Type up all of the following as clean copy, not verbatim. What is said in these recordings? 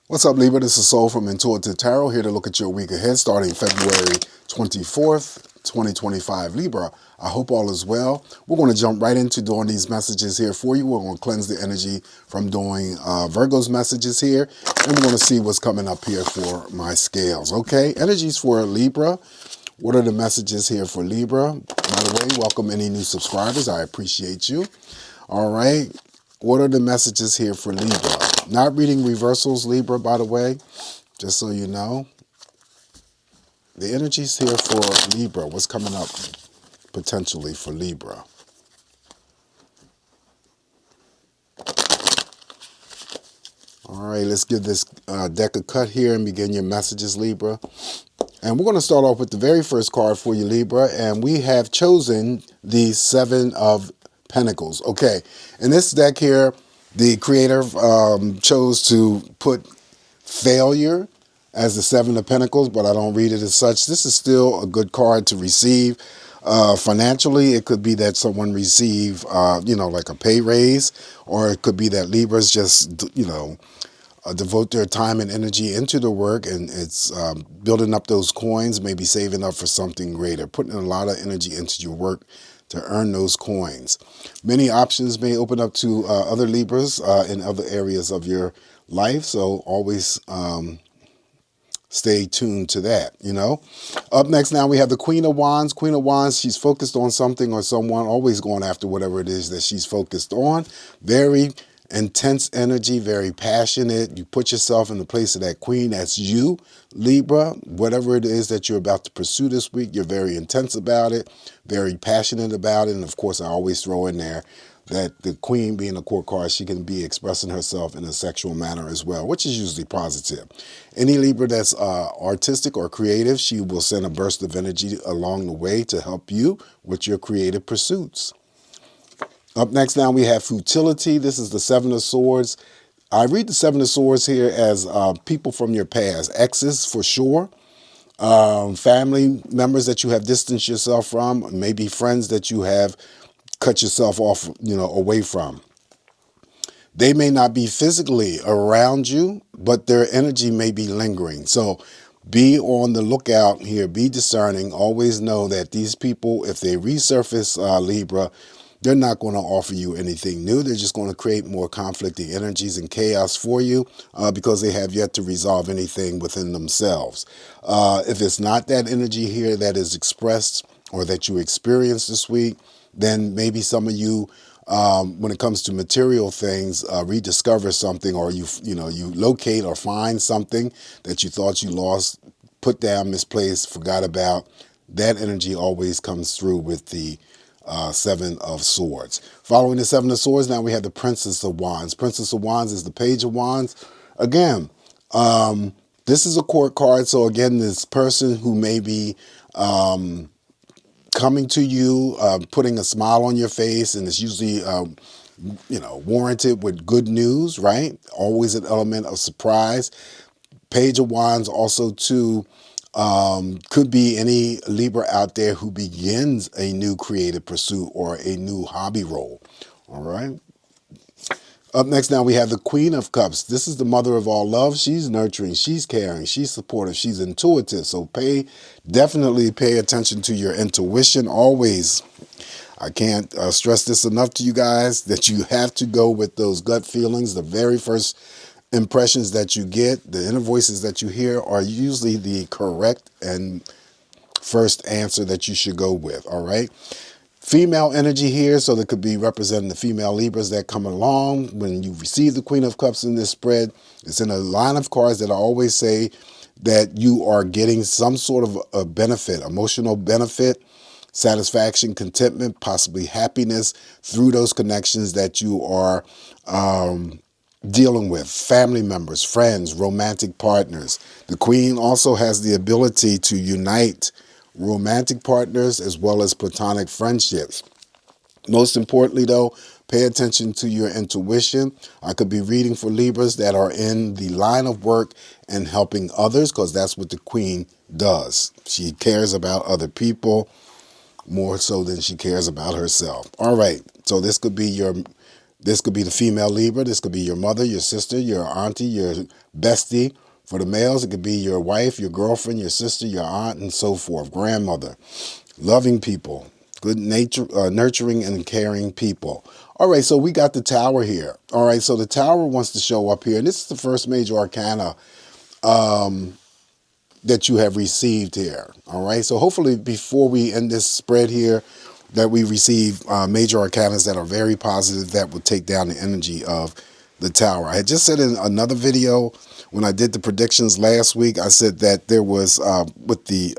What's up, Libra? This is Soul from Intuitive Tarot, here to look at your week ahead starting February 24th, 2025. Libra, I hope all is well. We're going to jump right into doing these messages here for you. We're going to cleanse the energy from doing Virgo's messages here, and we're going to see what's coming up here for my scales. Okay, energies for Libra. What are the messages here for Libra? By the way, welcome any new subscribers. I appreciate you. All right. What are the messages here for Libra? Not reading reversals, Libra, by the way, just so you know. The energies here for Libra. What's coming up potentially for Libra? All right, let's give this deck a cut here and begin your messages, Libra. And we're going to start off with the very first card for you, Libra, and we have chosen the Seven of Pentacles. Okay, in this deck here, the creator chose to put failure as the Seven of Pentacles, but I don't read it as such. This is still a good card to receive. Financially, it could be that someone receive, like a pay raise, or it could be that Libras just, devote their time and energy into the work, and it's building up those coins, maybe saving up for something greater, putting a lot of energy into your work to earn those coins. Many options may open up to other Libras in other areas of your life, so always stay tuned to that, Up next now we have the Queen of Wands. Queen of Wands, she's focused on something or someone, always going after whatever it is that she's focused on. Very intense energy, very passionate. You put yourself in the place of that queen. That's you, Libra. Whatever it is that you're about to pursue this week, you're very intense about it, very passionate about it. And of course, I always throw in there that the queen, being a court card, she can be expressing herself in a sexual manner as well, which is usually positive. Any Libra that's artistic or creative, she will send a burst of energy along the way to help you with your creative pursuits. Up next now we have futility. This is the Seven of Swords. I read the Seven of Swords here as people from your past, exes for sure, family members that you have distanced yourself from, maybe friends that you have cut yourself off, away from. They may not be physically around you, but their energy may be lingering. So be on the lookout here, be discerning, always know that these people, if they resurface Libra, they're not going to offer you anything new. They're just going to create more conflicting energies and chaos for you because they have yet to resolve anything within themselves. If it's not that energy here that is expressed or that you experience this week, then maybe some of you, when it comes to material things, rediscover something, or you locate or find something that you thought you lost, put down, misplaced, forgot about. That energy always comes through with the Seven of Swords. Following the Seven of Swords, now we have the Princess of Wands. Princess of Wands is the Page of Wands. Again, this is a court card. So again, this person who may be coming to you, putting a smile on your face, and it's usually, warranted with good news, right? Always an element of surprise. Page of Wands also too, could be any Libra out there who begins a new creative pursuit or a new hobby role. All right. Up next now we have the Queen of Cups. This is the mother of all love. She's nurturing, she's caring, she's supportive, she's intuitive. So definitely pay attention to your intuition always. I can't stress this enough to you guys that you have to go with those gut feelings. The very first impressions that you get, the inner voices that you hear, are usually the correct and first answer that you should go with. All right. Female energy here, so that could be representing the female Libras that come along. When you receive the Queen of Cups in this spread, it's in a line of cards that I always say that you are getting some sort of a benefit, emotional benefit, satisfaction, contentment, possibly happiness through those connections that you are dealing with. Family members, friends, romantic partners. The Queen also has the ability to unite romantic partners as well as platonic friendships. Most importantly though, pay attention to your intuition. I could be reading for Libras that are in the line of work and helping others, because that's what the Queen does. She cares about other people more so than she cares about herself. All right, so this could be your This could be the female Libra. This could be your mother, your sister, your auntie, your bestie. For the males, it could be your wife, your girlfriend, your sister, your aunt, and so forth. Grandmother. Loving people. Good nature, nurturing and caring people. All right, so we got the Tower here. All right, so the Tower wants to show up here. And this is the first major arcana that you have received here. All right, so hopefully before we end this spread here, that we receive major arcanas that are very positive that will take down the energy of the Tower. I had just said in another video when I did the predictions last week, I said that there was with the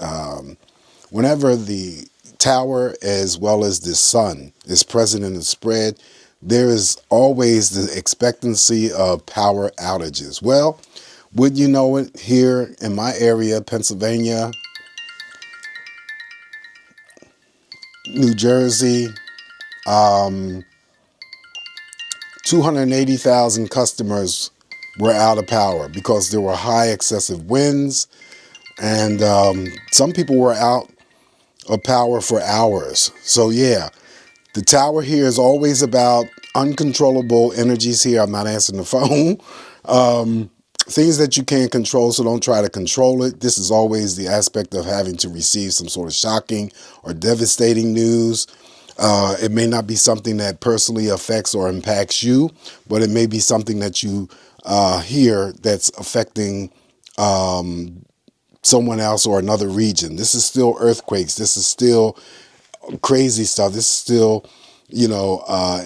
whenever the Tower as well as the Sun is present in the spread, there is always the expectancy of power outages. Well, would you know it, here in my area, Pennsylvania, New Jersey, 280,000 customers were out of power because there were high excessive winds, and some people were out of power for hours. So yeah, the Tower here is always about uncontrollable energies here. I'm not answering the phone. Things that you can't control, so don't try to control it. This is always the aspect of having to receive some sort of shocking or devastating news. It may not be something that personally affects or impacts you, but it may be something that you hear that's affecting someone else or another region. This is still earthquakes. This is still crazy stuff. This is still,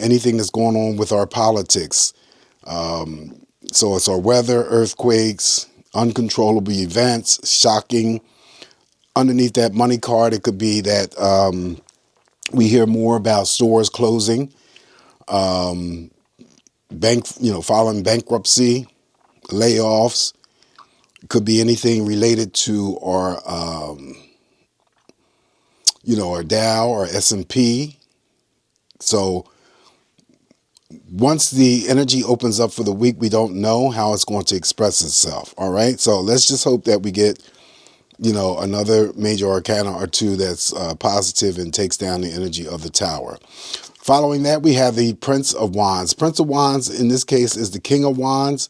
anything that's going on with our politics. So it's our weather, earthquakes, uncontrollable events, shocking. Underneath that money card, it could be that we hear more about stores closing, filing bankruptcy, layoffs. It could be anything related to our, our Dow or S&P. So once the energy opens up for the week, we don't know how it's going to express itself. All right. So let's just hope that we get, another major arcana or two that's positive and takes down the energy of the Tower. Following that, we have the Prince of Wands. Prince of Wands, in this case, is the King of Wands,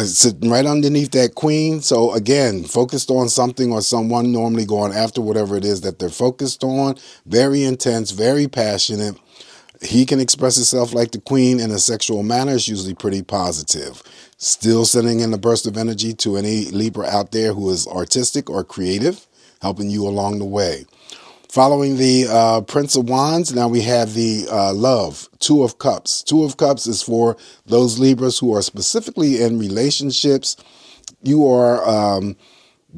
sitting right underneath that Queen. So again, focused on something or someone, normally going after whatever it is that they're focused on. Very intense, very passionate. He can express himself like the Queen in a sexual manner. It's usually pretty positive. Still sending in a burst of energy to any Libra out there who is artistic or creative, helping you along the way. Following the Prince of Wands, now we have the Love, Two of Cups. Two of Cups is for those Libras who are specifically in relationships. You are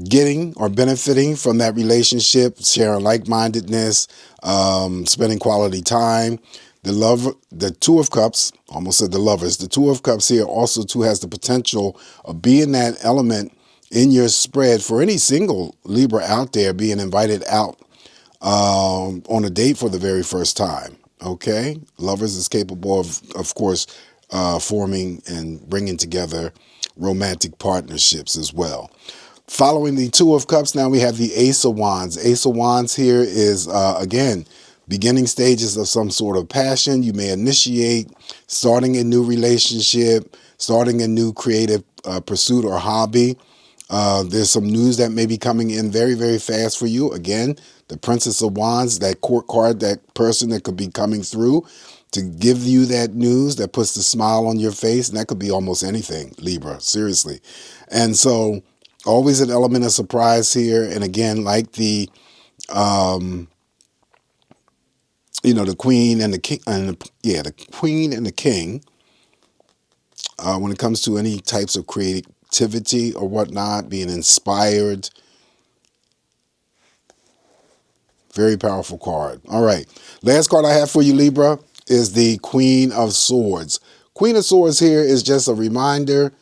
getting or benefiting from that relationship, sharing like-mindedness, spending quality time. The Two of Cups, almost said the Lovers, the Two of Cups here also too has the potential of being that element in your spread for any single Libra out there being invited out on a date for the very first time. Okay, Lovers is capable of course, forming and bringing together romantic partnerships as well. Following the Two of Cups, now we have the Ace of Wands. Ace of Wands here is, again, beginning stages of some sort of passion. You may initiate starting a new relationship, starting a new creative pursuit or hobby. There's some news that may be coming in very, very fast for you. Again, the Princess of Wands, that court card, that person that could be coming through to give you that news that puts the smile on your face. And that could be almost anything, Libra, seriously. And so always an element of surprise here. And again, like the the Queen and the King, the Queen and the King. When it comes to any types of creativity or whatnot, being inspired, very powerful card. All right, last card I have for you, Libra, is the Queen of Swords. Queen of Swords here is just a reminder.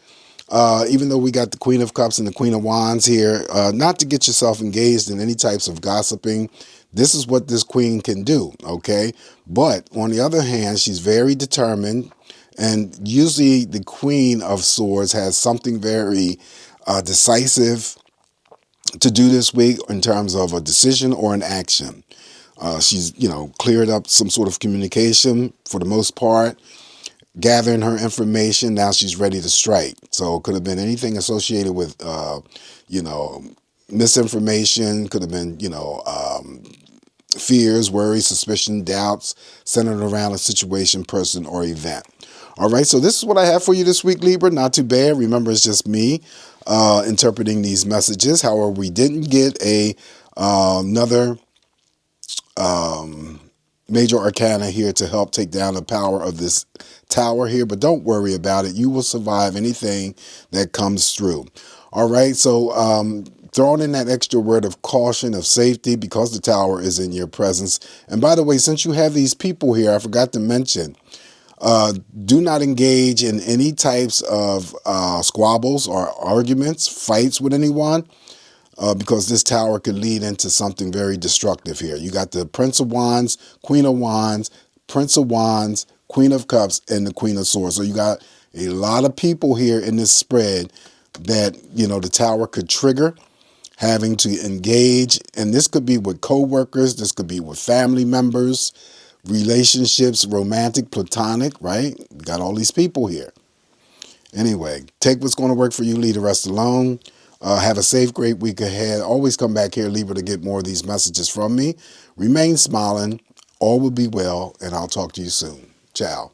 Even though we got the Queen of Cups and the Queen of Wands here, not to get yourself engaged in any types of gossiping. This is what this Queen can do, okay? But on the other hand, she's very determined, and usually the Queen of Swords has something very decisive to do this week in terms of a decision or an action. She's, cleared up some sort of communication for the most part. gathering her information. Now she's ready to strike. So it could have been anything associated with, misinformation. Could have been, fears, worries, suspicion, doubts centered around a situation, person, or event. All right, so this is what I have for you this week, Libra. Not too bad. Remember, it's just me interpreting these messages. However, we didn't get another major arcana here to help take down the power of this tower here, but don't worry about it. You will survive anything that comes through. All right, so throwing in that extra word of caution, of safety, because the tower is in your presence. And by the way, since you have these people here, I forgot to mention, do not engage in any types of squabbles or arguments, fights with anyone, because this tower could lead into something very destructive here. You got the Prince of Wands, Queen of Wands, Prince of Wands, Queen of Cups, and the Queen of Swords. So you got a lot of people here in this spread that, the tower could trigger, having to engage. And this could be with co-workers. This could be with family members, relationships, romantic, platonic, right? We got all these people here. Anyway, take what's going to work for you, leave the rest alone. Have a safe, great week ahead. Always come back here, Libra, to get more of these messages from me. Remain smiling. All will be well, and I'll talk to you soon. Ciao.